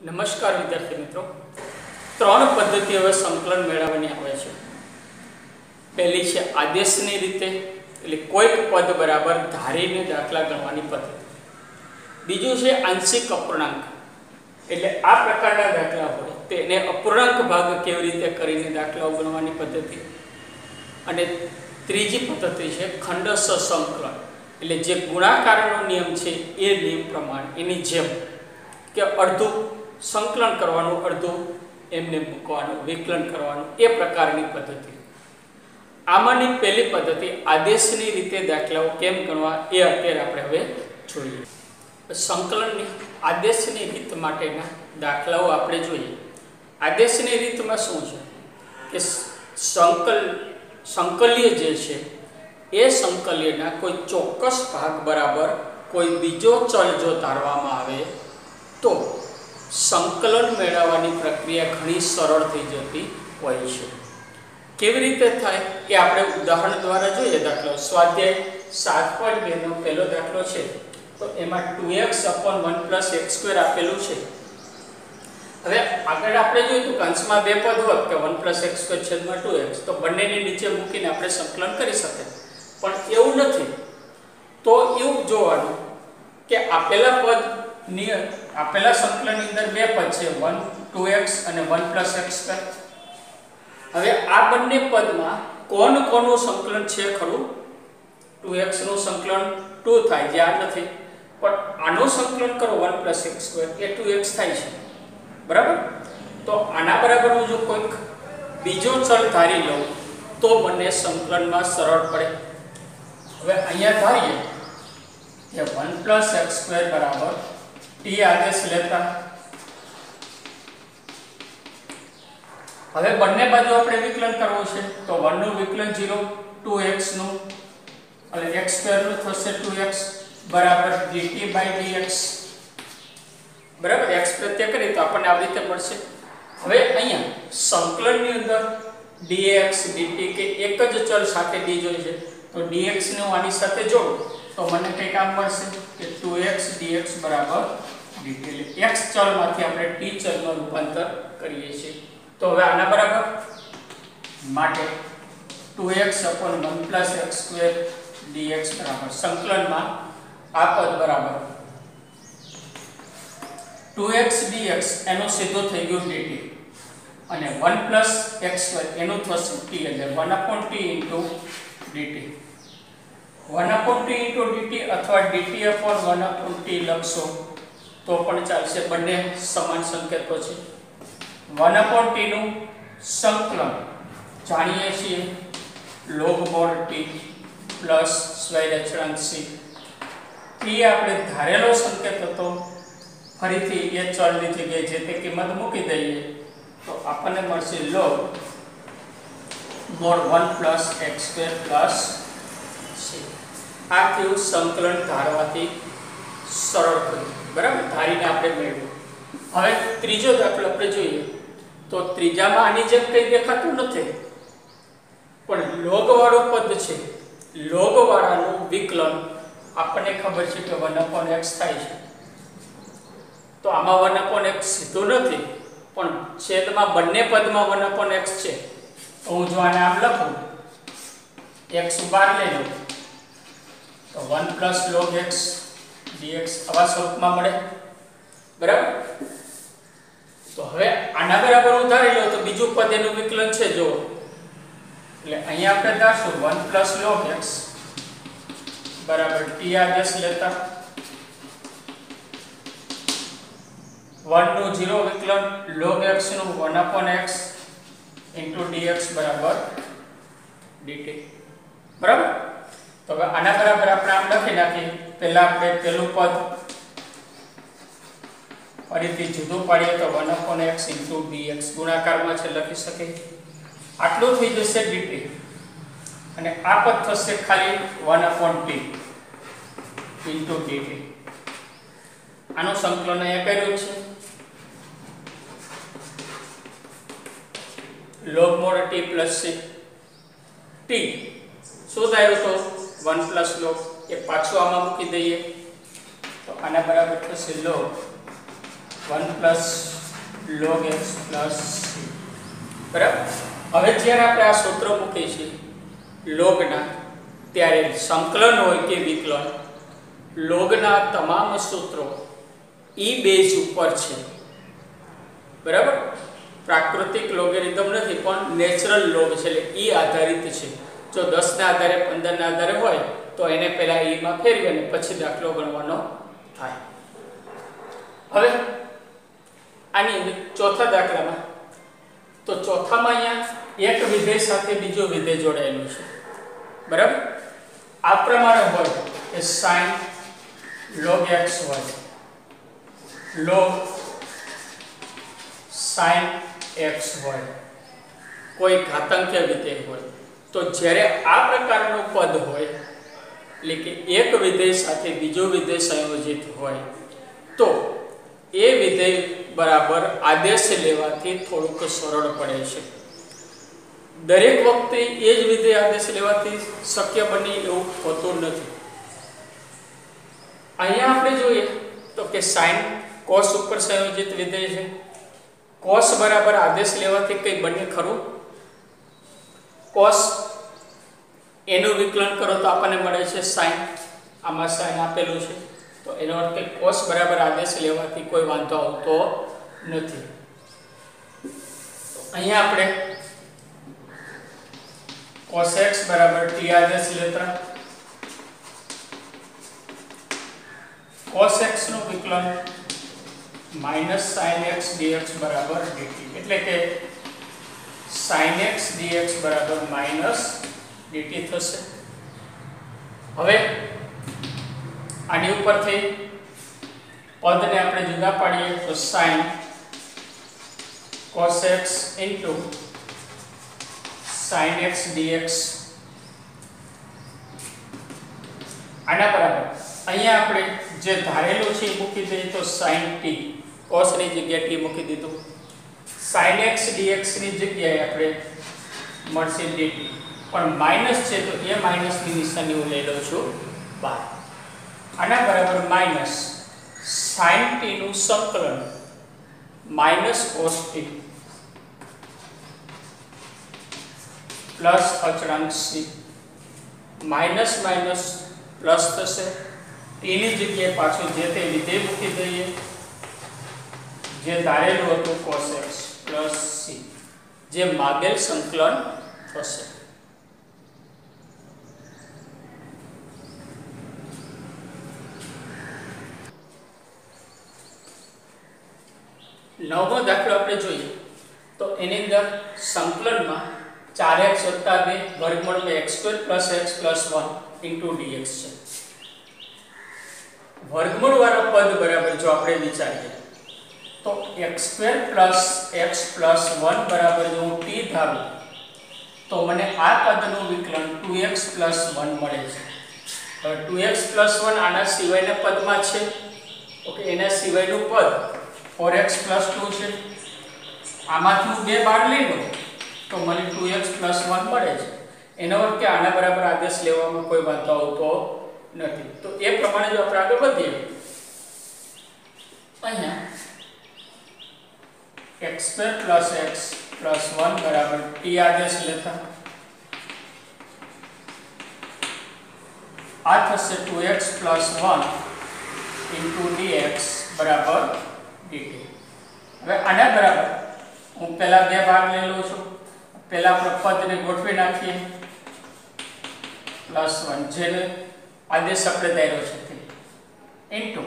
નમસ્કાર વિદ્યાર્થી મિત્રો, ત્રણ પદ્ધતિ હવે સંકલન મેળવવાની આવે છે। પહેલી છે આદેશની રીતે, એટલે કોઈક પદ બરાબર ધારીને દાખલા ગણવાની પદ્ધતિ। બીજું છે આંશિક અપૂર્ણાંક, એટલે આ પ્રકારના દાખલા હોય તેને અપૂર્ણાંક ભાગ કેવી રીતે કરીને દાખલાઓ ગણવાની પદ્ધતિ। અને ત્રીજી પદ્ધતિ છે ખંડશ સંકલન, એટલે જે ગુણાકારનો નિયમ છે એ નિયમ પ્રમાણે એની જેમ કે અડધું સંકલન કરવાનું, અડધું એમને મૂકવાનું, વિકલન કરવાનું, એ પ્રકારની પદ્ધતિ। આમાંની પહેલી પદ્ધતિ આદેશની રીતે દાખલાઓ કેમ ગણવા એ અત્યારે આપણે હવે જોઈએ। સંકલનની આદેશની રીત માટેના દાખલાઓ આપણે જોઈએ। આદેશની રીતમાં શું છે કે સંકલ્ય જે છે એ સંકલ્યના કોઈ ચોક્કસ ભાગ બરાબર કોઈ બીજો ચલ જો ધારવામાં આવે તો સંકલન મેળવવાની પ્રક્રિયા ઘણી સરળ થઈ જતી હોય છે। કેવી રીતે થાય એ આપણે ઉદાહરણ દ્વારા જોઈએ। દાખલો સ્વાધ્યાય 7.2 નો પહેલો દાખલો છે, તો એમાં 2x/1 + x² આપેલું છે। હવે આગળ આપણે જોયું કે અંશમાં બે પદ હોત કે 1 + x² છેદમાં 2x, તો બંનેની નીચે મૂકીને આપણે સંકલન કરી શકીએ, પણ એવું નથી। તો એવું જોવાનું કે આપેલા સંકલનની અંદર બે પદ છે, 2x અને 1 + x²। હવે આ બંને પદમાં કોનું સંકલન છે ખરું? 2x નું સંકલન 2 થાય, જે આ નથી, પણ આનું સંકલન કરો 1 + x² એ 2x થાય છે, બરાબર? તો આના બરાબર હું જો કોઈક બીજો ચલ ધારી લઉં તો મને સંકલનમાં સરળ પડે। હવે અહીંયા ધારીએ કે 1 + x² બરાબર t આદેશ લેતા, હવે બંને બાજુ આપણે વિકલન કરવું છે, તો 1 નું વિકલન 0, 2x નું અને x² નું થશે 2x બરાબર dt/dx, બરાબર? x પ્રત્યય કરીએ તો આપણને આવી રીતે મળશે। હવે અહીંયા સંકલનની અંદર dx dt કે એક જ ચલ સાથે d જોઈએ છે, તો dx ને હું આની સાથે જોડું તો મને કંઈક આમ મળશે કે 2x dx બરાબર dt, એટલે x ચલમાંથી આપણે t ચલમાં રૂપાંતર કરીએ છીએ। તો હવે આના બરાબર માટે 2x/1 + x² dx બરાબર સંકલનમાં આ પદ બરાબર 2x dx એનો સીધો થઈ ગયો dt, અને 1 + x² એનું થશે t, એટલે 1/t * dt, 1/t * dt અથવા dt/1/t લખશો તો પણ ચાલશે, બંને સમાન સંકેતો છે। 1/t નું સંકલન જાણીએ છીએ log mod t પ્લસ સ્વૈર અચળાંક c। t આપણે ધારેલો સંકેત હતો, ફરીથી એ ચલની જગ્યાએ જે તે કિંમત મૂકી દઈએ તો આપણને મળશે log mod 1 + x² + c। આ કેવું સંકલન ધારવાથી સરળ થયું, બરાબર? ધારીને આપણે મેળવ્યું। હવે ત્રીજો દાખલો આપણે જોઈએ, તો ત્રીજામાં આની જેમ કંઈ દેખાતું નથી, પણ log વાળો પદ છે, log વાળાનું વિકલન આપણને ખબર છે કે 1/x થાય છે, તો આમાં 1/x સીધું નથી, પણ છેદમાં બંને પદમાં 1/x છે, તો હું જો આને આમ લખું, x બહાર લઈ લઉં તો 1 + log x dx આવા સ્વરૂપમાં મળે, બરાબર? તો હવે આના બરાબર હું ધારી લઉં તો બીજું પદ એનું વિકલન છે, જો, એટલે અહીંયા આપણે ધારશું 1 + log x બરાબર t આદેશ લેતા 1 નું 0 વિકલન log x નું 1/x dx બરાબર dt, બરાબર? તો હવે આના બરાબર આપણે આમ લખી નાખીએ। પહેલા આપણે પહેલું પદ ફરીથી જુદું પાડીએ તો 1/x dx ગુણાકારમાં છે, લખી શકે, આટલું થઈ જશે dt, અને આ પદ થશે ખાલી 1/t dt। આનું સંકલન અહીંયા કર્યું છે, log mod t + c t શું થાય તો 1 + log, એ પાછું આમાં મૂકી દઈએ તો આના બરાબર થશે log 1 + log x plus c બરાબર. હવે જ્યારે આપણે આ સૂત્ર મૂકીએ છીએ લોગના, ત્યારે સંકલન હોય કે વિકલન, લોગના તમામ સૂત્રો ઈ બેઝ ઉપર છે બરાબર. પ્રાકૃતિક લોગેરિધમ નથી પણ નેચરલ લોગ છે એટલે ઈ આધારિત છે. જો 10 ના આધારે 15 ના આધારે હોય તો એને પહેલા ઈ માં ફેરવી અને પછી દાખલો ગણવાનો થાય. હવે આની ચોથા દાખલામાં, તો ચોથામાં અહીંયા એક વિધેય સાથે બીજો વિધેય જોડાયેલું છે બરાબર. આ પ્રમાણે હોય કે sin log x હોય, log sin x હોય, કોઈ ઘાતાંકીય વિધેય હોય, તો જ્યારે આ પ્રકારનું પદ હોય એટલે કે એક વિધેય સાથે બીજો વિધેય સંયોજિત હોય તો એ વિધેય બરાબર આદેશ લેવાથી થોડુંક સરળ પડે છે. દરેક વખતે એ જ વિધેય આદેશ લેવાથી શક્ય બને એવું હોતું નથી. અહીંયા આપણે જોઈએ તો કે sin cos ઉપર સંયોજિત વિધેય છે. cos બરાબર આદેશ લેવાથી કંઈ બને ખરું? cos એનું વિકલન કરો તો આપણને મળે છે sin. આમાં sin આપેલું છે તો એનો અર્થ કે cos બરાબર આદેશ લેવાથી કોઈ વાંધો આવતો નથી. અહીંયા આપણે cos x બરાબર t આદેશ લેતા cos x નું વિકલન -sin x dx બરાબર dt, એટલે કે sin x dx બરાબર -dt થશે. હવે આની ઉપરથી પદને આપણે જુદા પાડીએ તો sin cos x into sin x dx આના બરાબર અહીંયા આપણે જે ધારેલું છે એ મૂકી દઈએ તો sin t, cos ની જગ્યાએ t મૂકી દીધું. sin x dx ની જગ્યાએ આપણે મળશે dt, પણ માઈનસ છે તો એ માઈનસ ની નિશાની હું લઈ લઉં છું બહાર. આના બરાબર માઈનસ sin t નું સંકલન માઈનસ cos t પ્લસ અચળાંક c, માઈનસ માઈનસ પ્લસ થશે. t ની જગ્યાએ પાછું જે તે વિધેય મૂકી દઈએ જે ધારેલું હતું cos x પ્લસ c, જે માગેલ સંકલન થશે. નવમો દાખલો આપણે જોઈએ તો એની અંદર સંકલનમાં 4x + 2 વર્ગમૂળ x² + x + 1 dx છે. વર્ગમૂળ વાળો પદ બરાબર જો આપણે વિચારીએ તો x² + x + 1 બરાબર જો હું t ધારું તો મને આ પદનું વિકલન 2x + 1 મળે છે. હવે 2x + 1 આના સિવાયના પદમાં છે. ઓકે, એના સિવાયનું પદ 4x + 2 છે. આમાંથી હું 2 બહાર લઈ લઉં તો મને 2x + 1 મળે છે. એનો અર્થ કે આના બરાબર આદેશ લેવામાં કોઈ વાંધો આવતો નથી. તો એ પ્રમાણે જો આપણે આગળ વધીએ અહીંયા x² + x + 1 બરાબર t આદેશ લેતા આ થશે 2x + 1 dx બરાબર dt. હવે આના બરાબર હું પહેલા 2 ભાગ લઈ લઉં છું. પહેલા આપણે પદને ગોઠવી નાખીએ +1 જેને આદેશ આપણે ધાર્યો છે ઇન્ટુ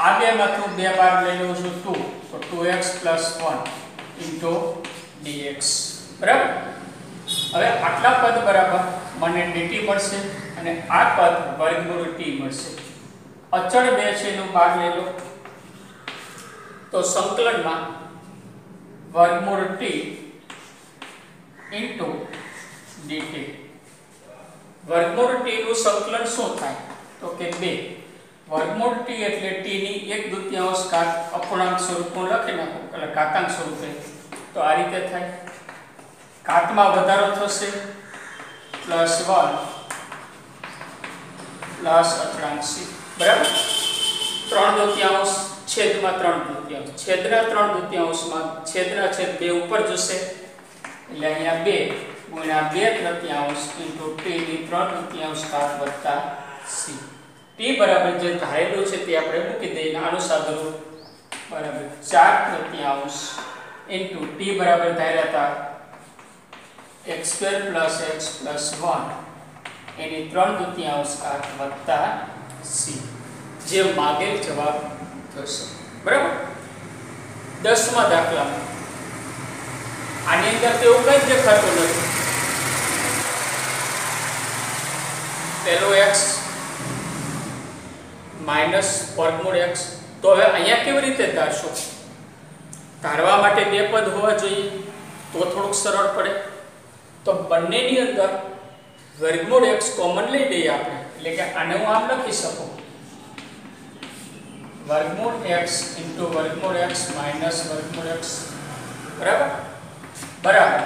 આ 2 માંથી 2 ભાગ લઈ લઉં છું 2, તો 2x + 1 dx બરાબર. હવે આટલા પદ બરાબર મને dt મળશે અને આ પદ વર્ગમૂળ t મળશે. અચળ 2 છે એનો ભાગ લઈ લો તો સંકલનમાં વર્ગમૂળ t dt. વર્ગમૂળ t નું સંકલન શું થાય તો કે 2. વર્ગમૂળ t એટલે t ની 1/2 ઘાત અપૂર્ણાંક સ્વરૂપમાં લખી નાખો એટલે ઘાતાંક સ્વરૂપે, તો આ રીતે થાય. ઘાતમાં વધારો થશે +1 પ્લસ અચળાંક c બરાબર. 3/2 છેદમાં 3/2 છેદના 3/2 છેદના છેદ 2 ઉપર જશે એટલે અહીંયા 2 ગુણ્યા 2/3 ઇન્ટુ t ની 3/2 ઘાત વત્તા c t બરાબર જે ધારેલું છે તે આપણે મૂકી દઈએ આનું સાદુરૂપ બરાબર 4/3 ઇન્ટુ t બરાબર ધાર્યા હતા x² + x + 1 એની 3/2 ઘાત વત્તા c જે માગેલ જવાબ થશે બરાબર 10મા દાખલામાં આની અંદર તેવું કંઈ દેખાતું નથી પહેલો x માઈનસ વર્ગમૂળ x તો હવે અહીંયા કેવી રીતે ધારશો ધારવા માટે બે પદ હોવા જોઈએ તો થોડુંક સરળ પડે તો બંનેની અંદર વર્ગમૂળ x કોમન લઈ લઈએ આપણે એટલે કે આને હું આમ લખી શકું વર્ગમૂળ x * વર્ગમૂળ x માઈનસ વર્ગમૂળ x બરાબર બરાબર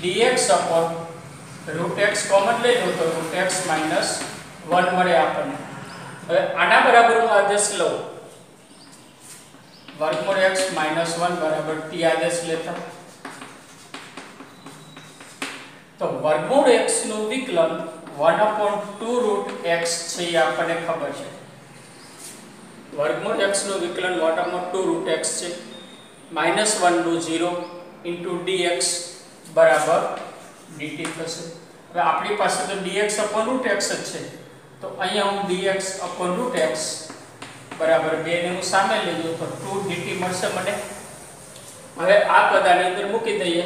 dx √x કોમન લઈ લો તો √x - 1 મળે આપણને હવે આના બરાબર હું આદેશ લઉં વર્ગમૂળ x - 1 બરાબર t આદેશ લેતા તો વર્ગમૂળ x નું વિકલન 1/2 √x છે એ આપણને ખબર છે વર્ગમૂળ x નું વિકલન 1/2 √x છે -1 નું 0 * dx બરાબર dt થશે હવે આપણી પાસે તો dx √x જ છે તો અહીંયા હું dx √x બરાબર 2 ને હું સામે લઈ લઉં તો 2 dt મળશે મને હવે આ પદ આની અંદર મૂકી દઈએ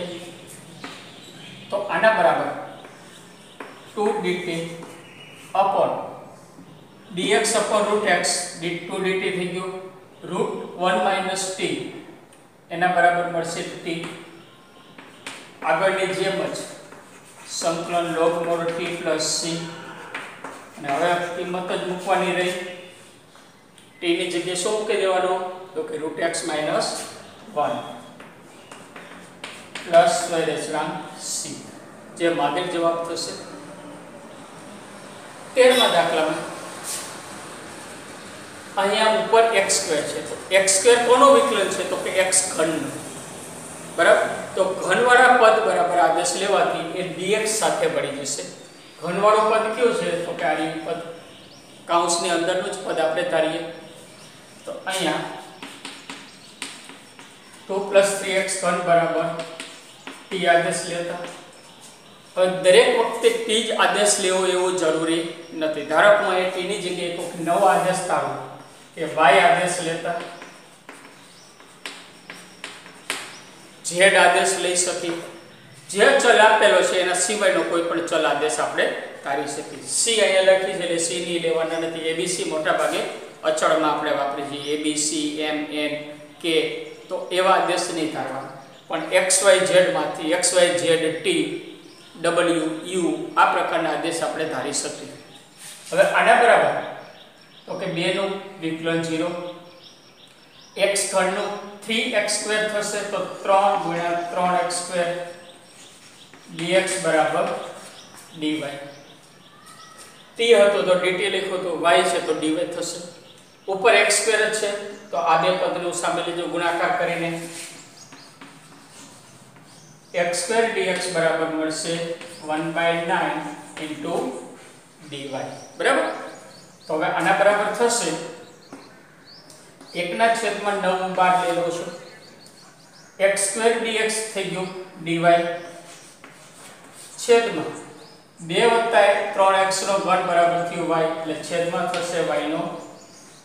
તો આના બરાબર 2 dt dx √x 2 dt થઈ ગયું √1 - t એના બરાબર મળશે t આગળની જેમ જ સંકલન log mod t + c અને હવે કિંમત જ મૂકવાની રહી t ની જગ્યાએ શું મૂકી દેવાનો તો કે √x - 1 + c જે માગેલ જવાબ થશે 13મા દાખલામાં અહીંયા ઉપર x² છે તો x² કોનો વિકલન છે તો કે x ઘનનો બરાબર તો ઘનવાળા પદ બરાબર આદેશ લેવાથી એ dx સાથે ભળી જશે ઘનવાળો પદ કયો છે તો કે આ પદ કૌંસની અંદરનું જ પદ આપણે ધારીએ તો અહીંયા 2 + 3x ઘન બરાબર t આદેશ લેતા હવે દરેક વખતે t જ આદેશ લેવો એવું જરૂરી નથી ધારો કે હું t ની જગ્યાએ કોઈ નવો આદેશ ધારું કે y આદેશ લેતા z આદેશ લઈ શકી જે ચલ આપેલો છે એના સિવાયનો કોઈ પણ ચલ આદેશ આપણે ધારી શકીએ c અહીંયા લખી છે એટલે c ની લેવાના નથી abc મોટા ભાગે અચળમાં આપણે વાપરીએ છીએ abc m n k તો એવા આદેશ નહીં ધારવા પણ xyz માંથી xyz t w u આ પ્રકારના આદેશ આપણે ધારી શકીએ હવે આના બરાબર તો કે 2 નું વિકલન 0 x ઘનનું 3x² થશે તો 3 * 3x² dx બરાબર dy t હતો તો dt લખ્યો તો y છે તો dy થશે ઉપર x² છે તો આ બે પદનું સામે લીધું ગુણાકાર કરીને x² dx બરાબર મળશે 1/9 * dy બરાબર તો હવે આના બરાબર થશે 1/9 બાદ લઈ લો છો x² dx થઈ ગયું dy છેદમાં 2 + 3x નો ઘન બરાબર થયું y એટલે છેદમાં થશે y નો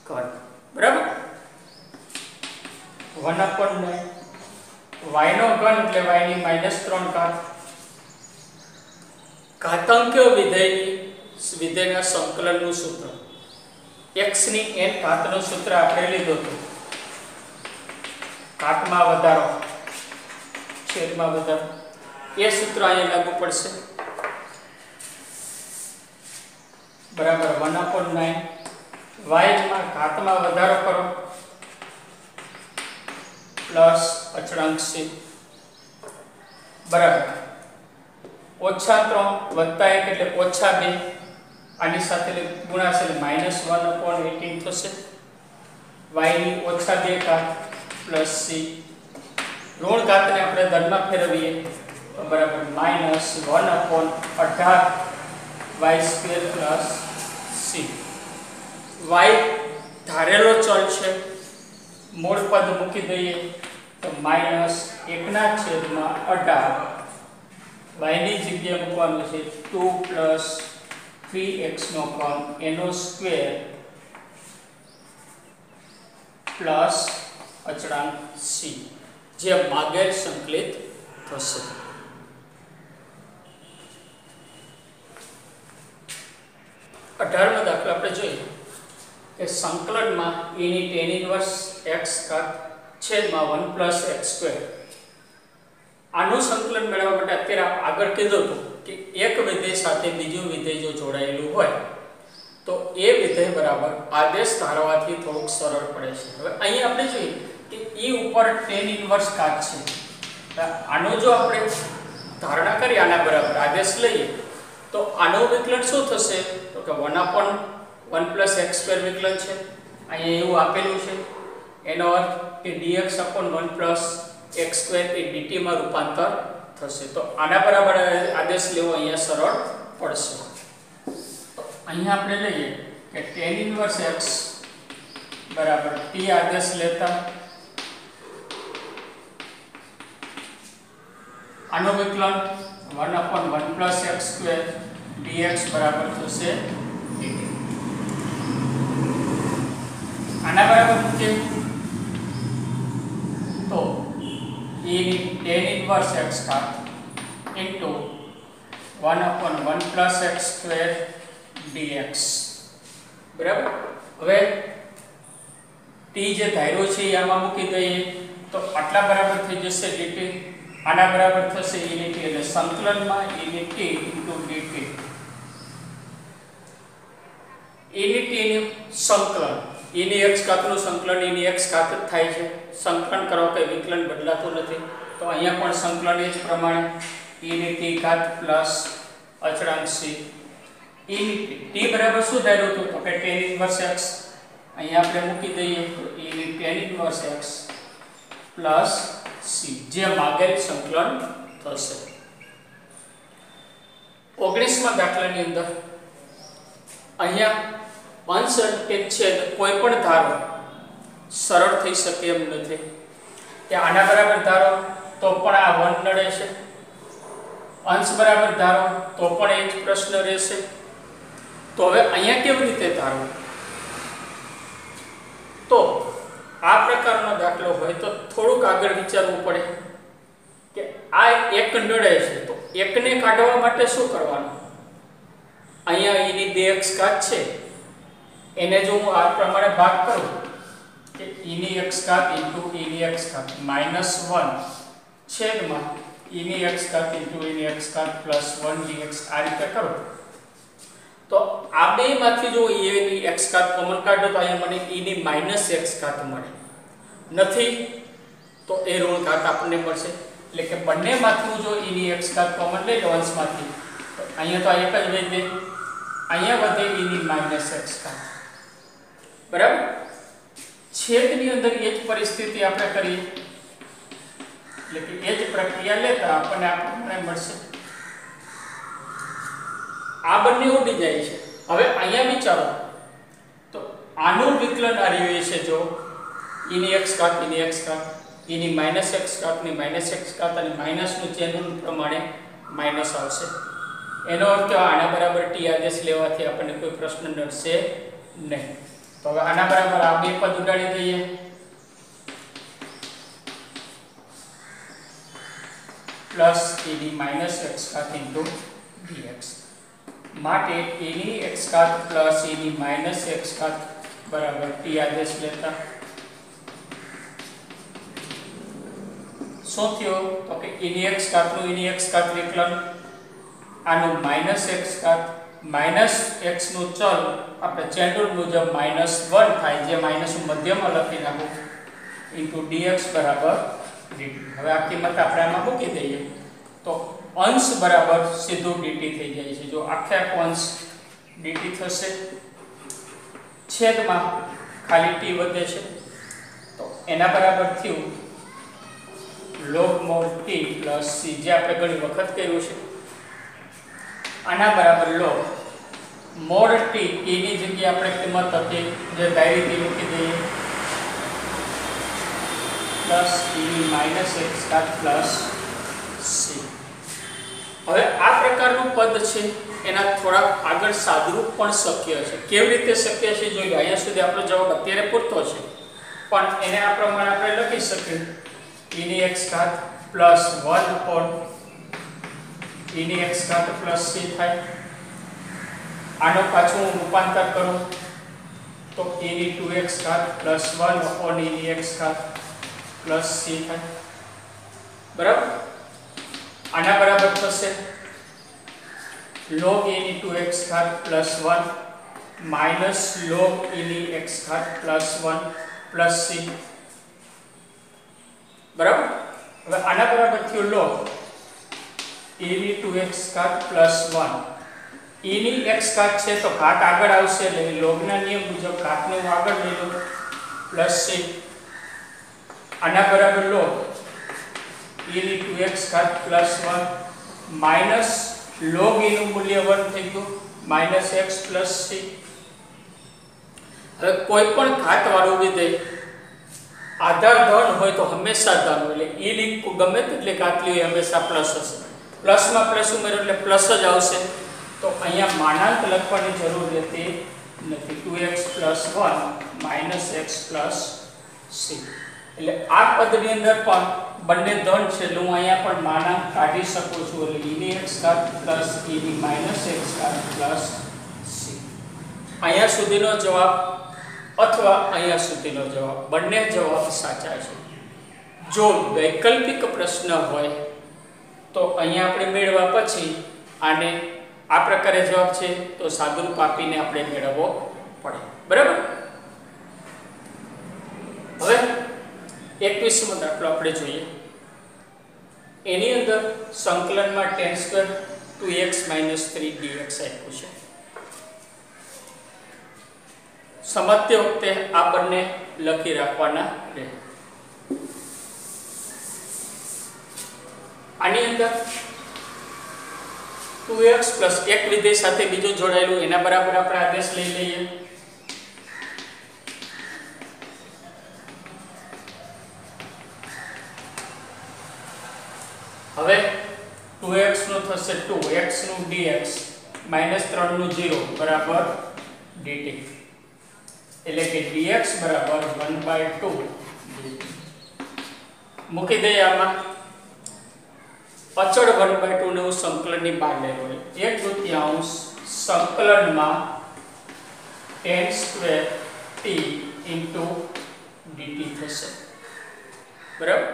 ઘન બરાબર 1/9 y નો ઘન એટલે y ની -3 ઘાત ઘાતાંકીય વિધેયના સંકલનનું સૂત્ર x ની n ઘાતનું સૂત્ર આપણે લીધું હતું ઘાતમાં વધારો છેદમાં વધારો એ સૂત્ર અહીંયા લાગુ પડશે બરાબર 1/9 y માં ઘાતમાં વધારો કરો પ્લસ અચળાંક c બરાબર -3 + 1 એટલે -2 આની સાથે ગુણાશે એટલે -1/18 થશે y ની ઓછા 2 ઘાત પ્લસ c ઋણ ઘાતને આપણે ધનમાં ફેરવીએ તો બરાબર -1/18 y² પ્લસ c y ધારેલો ચલ છે મૂળ પદ મૂકી દઈએ તો -1/18 y ની જગ્યાએ મૂકવાનું છે 2 + 3x નો ઘન એનો સ્ક્વેર પ્લસ અચળાંક c જે માગેલ સંકલિત થશે। 18મો દાખલો આપણે જોઈએ કે સંકલનમાં e ની tan ઇન્વર્સ x ઘાત છેદમાં 1 + x²। આનું સંકલન મેળવવા માટે અત્યારે આગળ કીધું હતું કે એક વિધેય સાથે બીજું વિધેય જો જોડાયેલું હોય તો એ વિધેય બરાબર આદેશ ધારવાથી થોડુંક સરળ પડે છે। હવે અહીં આપણે જોઈએ કે e ઉપર tan ઇન્વર્સ ઘાત છે આનો જો આપણે ધારણા કરી આના બરાબર આદેશ લઈએ તો આનું વિકલન શું થશે તો કે 1/1 + x² વિકલન છે અહીં એવું આપેલું છે એનો અર્થ કે dx/1 + x² એ dt માં રૂપાંતર થશે તો આના બરાબર આદેશ લેવો અહીંયા સરળ પડશે। તો અહીંયા આપણે લઈએ કે tan ઇન્વર્સ x બરાબર t આદેશ લેતા આનો વિકલન 1/1 + x² dx બરાબર થશે dt। આના બરાબર મૂકીએ તો e ની tan ઇન્વર્સ x ઘાત ઇન્ટુ 1/1 + x² dx બરાબર। હવે t જે ધાર્યો છે એ આમાં મૂકી દઈએ તો આટલા બરાબર થઈ જશે dt આના બરાબર થશે e ની t એટલે સંકલનમાં e ની t * dt e ની t નું સંકલન e ની x ઘાતનું સંકલન e ની x ઘાત જ થાય છે સંકલન કરો કે વિકલન બદલાતું નથી તો અહીંયા પણ સંકલન એ જ પ્રમાણે e ની t ઘાત પ્લસ અચળાંક c e ની t બરાબર શું ધાર્યું હતું તો કે tan ઇન્વર્સ x અહીંયા આપણે મૂકી દઈએ તો e ની tan inverse x plus c જે માગેલ સંકલન થશે। 19મા દાખલાની અંદર અહીંયા અંશ કે છેદ કોઈ પણ ધારો સરળ થઈ શકે એમ નથી કે આના બરાબર ધારો તો પણ આ 1 નડે છે અંશ બરાબર ધારો તો પણ એ જ પ્રશ્ન રહેશે તો હવે અહીંયા કેવી રીતે ધારો તો આ પ્રકારનો દાખલો હોય તો થોડુંક આગળ વિચારવું પડે કે આ એક નડે છે તો એકને કાઢવા માટે શું કરવાનું અહીંયા e ની 2x ઘાત છે એને જો હું આ પ્રમાણે ભાગ કરું કે e ની x ઘાત * e ની x ઘાત -1 છેદમાં e ની x ઘાત * e ની x ઘાત +1 dx આ રીતે કરું તો આ બેમાંથી જો e ની x ઘાત કોમન કાઢો તો અહીંયા મને e ની -x ઘાત મળે નથી તો એ ઋણ ઘાત આપણને મળશે એટલે કે બંનેમાંથી જો e ની x ઘાત કોમન લઈ લો અંશમાંથી તો અહીંયા તો આ એક જ વધે અહીંયા વધે e ની -x ઘાત બરાબર। છેદની અંદર એ જ પરિસ્થિતિ આપણે કરીએ એટલે કે એ જ પ્રક્રિયા લેતા આપણને આ પ્રમાણે મળશે આ બંને ઉડી જાય છે। હવે અહીંયા વિચારો તો આનું વિકલન આ રહ્યું છે જો e ની x ઘાત e ની x ઘાત e ની -x ઘાત ની -x ઘાત અને માઈનસનું ચિહ્ન પ્રમાણે માઈનસ આવશે એનો અર્થ આના બરાબર t આદેશ લેવાથી આપણને કોઈ પ્રશ્ન નડશે નહીં તો હવે આના બરાબર આ બે પદ ઉડાડી દઈએ પ્લસ e ની -x ઘાત dx માટે e ની x ઘાત પ્લસ e ની -x ઘાત બરાબર t આદેશ લેતા શું થયો તો કે e ની x ઘાતનું e ની x ઘાત વિકલન આનું -x ઘાત -x નું ચલ આપણે ચેન રૂલ મુજબ -1 થાય જે માઈનસ હું મધ્યમાં લખી નાખું dx બરાબર dt। હવે આ કિંમત આપણે આમાં મૂકી દઈએ તો અંશ બરાબર સીધું dt થઈ જાય છે જો આખે આખો અંશ dt થશે છેદમાં ખાલી t વધે છે એના બરાબર થયું log mod t plus c, જે આપણે ઘણી વખત કર્યું છે. આના બરાબર log mod t, e ની જગ્યાએ આપણે કિંમત હતી જે ધારી હતી મૂકી દઈએ, પ્લસ e માઇનસ x ઘાત પ્લસ c. હવે આ પ્રકારનું પદ છે એના થોડા આગળ સાદુરૂપ પણ શક્ય છે. કેવી રીતે શક્ય છે જોઈએ. અહીંયા સુધી આપણો જવાબ અત્યારે પૂરતો છે, પણ એને આ પ્રમાણે આપણે લખી શકીએ e ની x ઘાત પ્લસ 1 upon e ની x ઘાત પ્લસ c થાય. આનો પાછું હું રૂપાંતર કરું તો e ની 2x ઘાત પ્લસ 1 upon e ની x ઘાત પ્લસ c થાય. બરાબર. આના બરાબર થશે log e ની 2x ઘાત પ્લસ 1 માઇનસ log e ની x ઘાત પ્લસ 1 પ્લસ c. બરાબર. હવે આના બરાબર થયું log e ની 2x ઘાત પ્લસ 1, e ની x ઘાત છે તો ઘાત આગળ આવશે એટલે log ના નિયમ મુજબ ઘાતને હું આગળ લઈ લઉં પ્લસ c. આના બરાબર log e ની 2x ઘાત પ્લસ 1 માઇનસ log e નું મૂલ્ય 1 થઈ ગયું માઇનસ x પ્લસ c. હવે કોઈ પણ ઘાત વાળું વિધેય આધાર ધન હોય તો હંમેશા ધન હોય, એટલે e ની ગમે તેટલી ઘાત લે હંમેશા પ્લસ હશે. પ્લસમાં પ્લસ ઉમેરો એટલે પ્લસ જ આવશે. તો અહીંયા માનાંક લખવાની જરૂર રહેતી નથી. 2x plus 1 minus x plus c. એટલે આ પદની અંદર પણ બંને ધન છે એટલે હું અહીંયા પણ માનાંક કાઢી શકું છું. એટલે e ની x ઘાત પ્લસ e ની માઇનસ x ઘાત પ્લસ c. અહીંયા સુધીનો જવાબ અથવા અહીંયા સુધીનો જવાબ, બંને જવાબ સાચા છે. જો વૈકલ્પિક પ્રશ્ન હોય તો અહીંયા આપણે મેળવ્યા પછી આને આ પ્રકારે જવાબ છે તો સાદુરૂપ આપીને આપણે મેળવવો પડે. બરાબર. હવે 21મો દાખલો આપણે જોઈએ. એની અંદર સંકલનમાં tan સ્ક્વેર 2x - 3 dx આપ્યું છે. સમજતી વખતે આ બંને લખી રાખવાના રહે. આની અંદર 2x પ્લસ એક વિધેય સાથે બીજું જોડાયેલું એના બરાબર આપણે આદેશ લઈ લઈએ. હવે 2x નું થશે 2, x નું dx -3 નું 0 બરાબર dt. એટલે કે dx બરાબર 1/2 dt. મૂકી દઈએ આમાં. અચળ 1/2 ને હું સંકલનની બહાર લઈ લઉં. 1/2 સંકલનમાં tan સ્ક્વેર t dt થશે. બરાબર.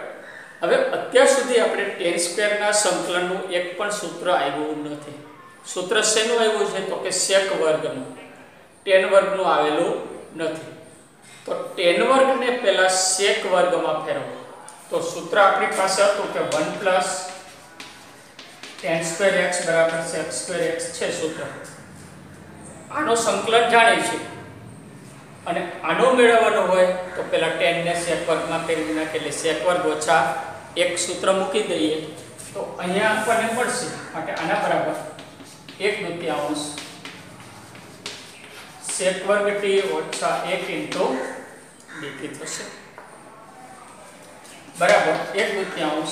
હવે અત્યાર સુધી આપણે tan સ્ક્વેરના સંકલનનું એક પણ સૂત્ર આવ્યું નથી. સૂત્ર શેનું આવ્યું છે તો કે sec વર્ગનું. tan વર્ગનું આવેલું નથી. તો tan વર્ગને પહેલા sec વર્ગમાં ફેરવો. તો સૂત્ર આપણી પાસે હતું કે 1 પ્લસ tan સ્ક્વેર x બરાબર sec સ્ક્વેર x છે સૂત્ર. આનો સંકલન જાણીએ છીએ અને આનો મેળવવાનો હોય તો પહેલા tan ને sec વર્ગમાં ફેરવી નાખીએ એટલે sec વર્ગ ઓછા એક સૂત્ર મૂકી દઈએ તો અહીંયા આપણને મળશે. માટે આના બરાબર 1/2 sec વર્ગ t ઓછા 1 dt થશે. બરાબર 1/2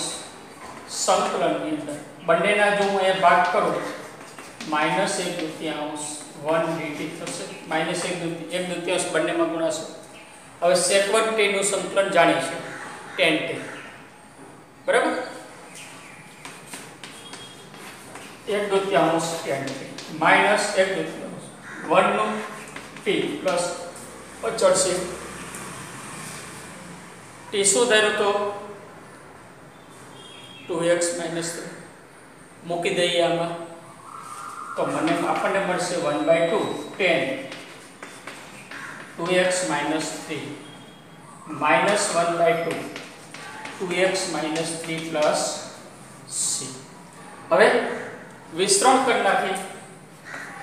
સંકલનની અંદર બંનેના જો હું એ ભાગ કરું -1/2 1 dt થશે. -1/2 બંનેમાં ગુણાશે. હવે sec વર્ગ t નું સંકલન જાણીશું tan t. બરાબર 1/2 tan t -1/2 1 નું t પ્લસ અચળ છે t શું ધાર્યું તો 2x - 3 મૂકી દઈએ આમાં તો મને આપણને મળશે 1/2 tan 2x - 3 -1/2 2x - 3 plus c. હવે વિસ્તરણ કરી નાખી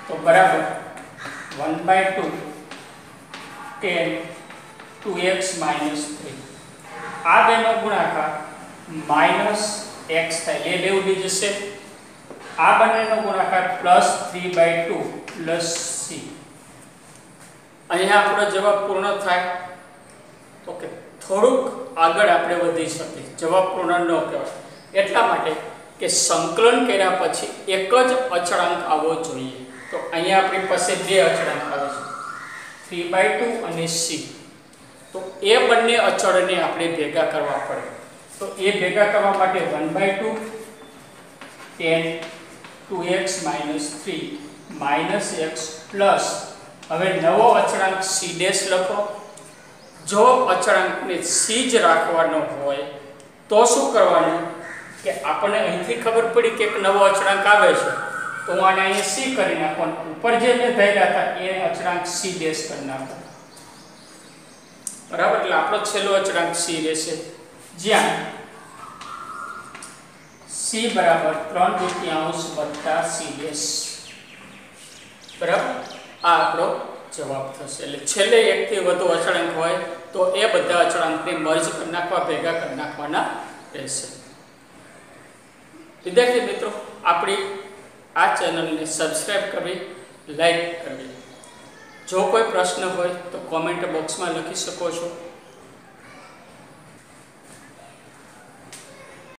તો બરાબર 1/2 tan 2x - 3 બેનો ગુણાકાર -x થાય, એ બે ઉડી જશે. આ બંનેનો ગુણાકાર +3/2 c. અહીંયા આપણો જવાબ પૂર્ણ થાય. ઓકે, થોડુંક આગળ આપણે વધી શકીએ. જવાબ પૂર્ણ ન કહેવાય એટલા માટે કે સંકલન કર્યા પછી એક જ અચળાંક આવવો જોઈએ. તો અહીંયા આપણી પાસે બે અચળાંક આવે છે, 3/2 અને c. તો એ બંને અચળને આપણે ભેગા કરવા પડે. તો એ ભેગા કરવા માટે 1/2 tan 2x - 3 - x પ્લસ હવે નવો અચળાંક c' લખો. જો અચળાંકને c જ રાખવાનો હોય તો શું કરવાનું કે આપણને અહીંથી ખબર પડી કે એક નવો અચળાંક આવે છે, તો હું આને અહીંયા c કરી નાખું, ઉપર જે મેં ધાર્યા હતા એ અચળાંક c' કરી નાખું. બરાબર, એટલે આપણો છેલ્લો અચળાંક c રહેશે, જ્યાં c બરાબર 3/2 c'. બરાબર, આ આપણો જવાબ થશે. એટલે છેલ્લે એકથી વધુ અચળાંક હોય તો એ બધા અચળાંકને મર્જ કરી નાખવા, ભેગા કરી નાખવાના રહેશે. વિદ્યાર્થી મિત્રો, આપણી આ ચેનલને સબસ્ક્રાઇબ કરવી, લાઈક કરવી. જો કોઈ પ્રશ્ન હોય તો કોમેન્ટ બોક્સમાં લખી શકો છો.